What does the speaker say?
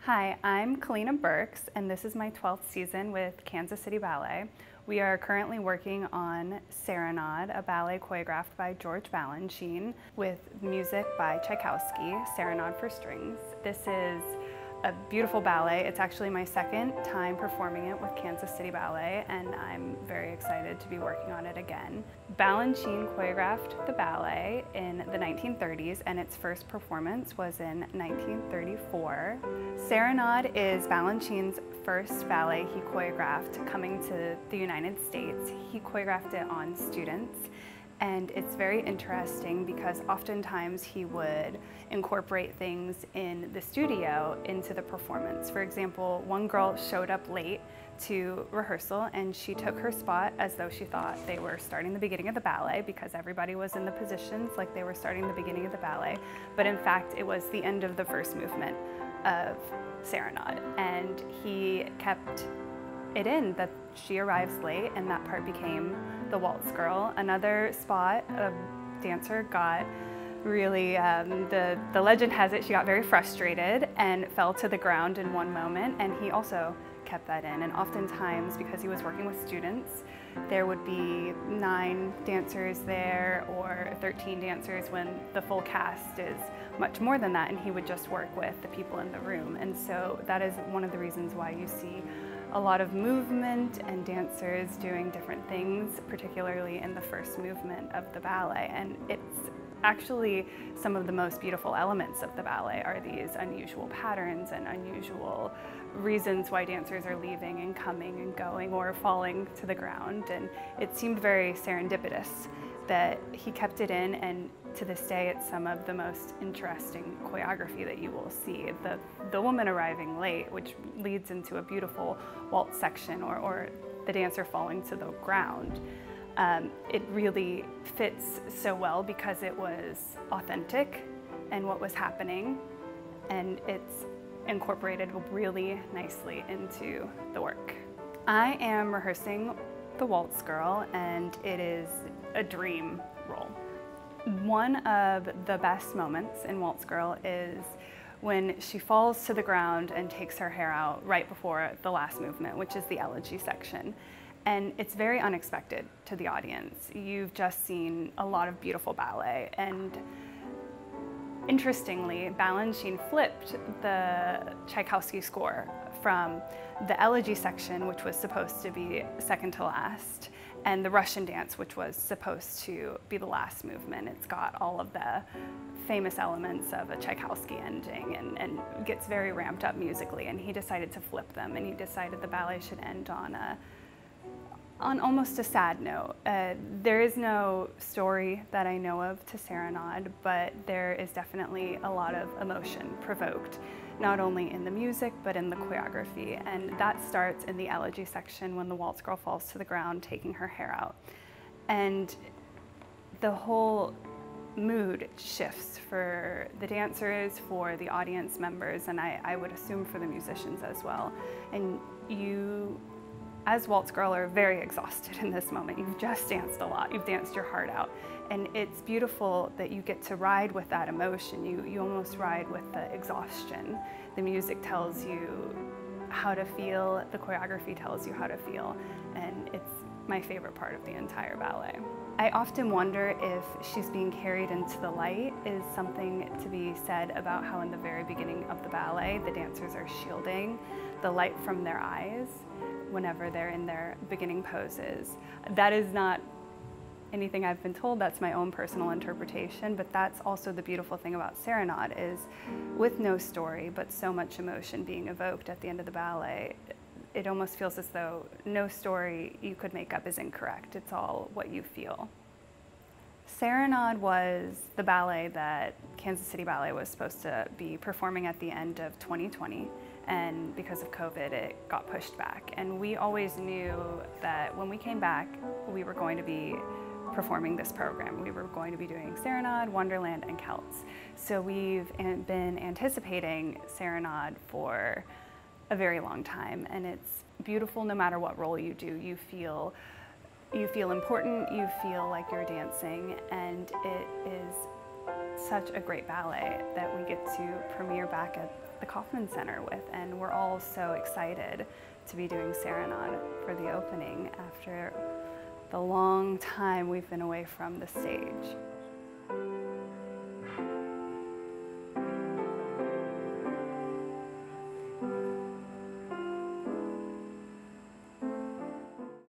Hi, I'm Kaleena Burks, and this is my 12th season with Kansas City Ballet. We are currently working on Serenade, a ballet choreographed by George Balanchine with music by Tchaikovsky, Serenade for Strings. This is a beautiful ballet. It's actually my second time performing it with Kansas City Ballet, and I'm very excited to be working on it again. Balanchine choreographed the ballet in the 1930s, and its first performance was in 1934. Serenade is Balanchine's first ballet he choreographed coming to the United States. He choreographed it on students. And it's very interesting because oftentimes he would incorporate things in the studio into the performance. For example, one girl showed up late to rehearsal and she took her spot as though she thought they were starting the beginning of the ballet because everybody was in the positions like they were starting the beginning of the ballet. But in fact, it was the end of the first movement of Serenade, and he kept it in that she arrives late, and that part became the waltz girl. Another spot, a dancer got really, the legend has it, she got very frustrated and fell to the ground in one moment, and he also kept that in. And oftentimes, because he was working with students, there would be 9 dancers there or 13 dancers when the full cast is much more than that, and he would just work with the people in the room. And so that is one of the reasons why you see a lot of movement and dancers doing different things, particularly in the first movement of the ballet. And it's actually some of the most beautiful elements of the ballet are these unusual patterns and unusual reasons why dancers are leaving and coming and going or falling to the ground. And it seemed very serendipitous that he kept it in, and to this day it's some of the most interesting choreography that you will see. The woman arriving late, which leads into a beautiful waltz section, or the dancer falling to the ground. It really fits so well because it was authentic and what was happening, and it's incorporated really nicely into the work. I am rehearsing the Waltz Girl, and it is a dream role. One of the best moments in Waltz Girl is when she falls to the ground and takes her hair out right before the last movement, which is the elegy section. And it's very unexpected to the audience. You've just seen a lot of beautiful ballet, and interestingly, Balanchine flipped the Tchaikovsky score from the elegy section, which was supposed to be second to last, and the Russian dance, which was supposed to be the last movement. It's got all of the famous elements of a Tchaikovsky ending and gets very ramped up musically, and he decided to flip them, and he decided the ballet should end on almost a sad note. There is no story that I know of to Serenade, but there is definitely a lot of emotion provoked, not only in the music, but in the choreography. And that starts in the elegy section when the waltz girl falls to the ground, taking her hair out. And the whole mood shifts for the dancers, for the audience members, and I would assume for the musicians as well. And you, as Waltz Girl, are very exhausted in this moment. You've just danced a lot. You've danced your heart out. And it's beautiful that you get to ride with that emotion. You almost ride with the exhaustion. The music tells you how to feel, the choreography tells you how to feel, and it's my favorite part of the entire ballet. I often wonder if she's being carried into the light is something to be said about how in the very beginning of the ballet, the dancers are shielding the light from their eyes whenever they're in their beginning poses. That is not anything I've been told, that's my own personal interpretation, but that's also the beautiful thing about Serenade is with no story, but so much emotion being evoked at the end of the ballet, it almost feels as though no story you could make up is incorrect. It's all what you feel. Serenade was the ballet that Kansas City Ballet was supposed to be performing at the end of 2020. And because of COVID, it got pushed back. And we always knew that when we came back, we were going to be performing this program. We were going to be doing Serenade, Wonderland, and Celts. So we've been anticipating Serenade for a very long time, and it's beautiful no matter what role you do. You feel important, you feel like you're dancing, and it is such a great ballet that we get to premiere back at the Kauffman Center with, and we're all so excited to be doing Serenade for the opening after the long time we've been away from the stage.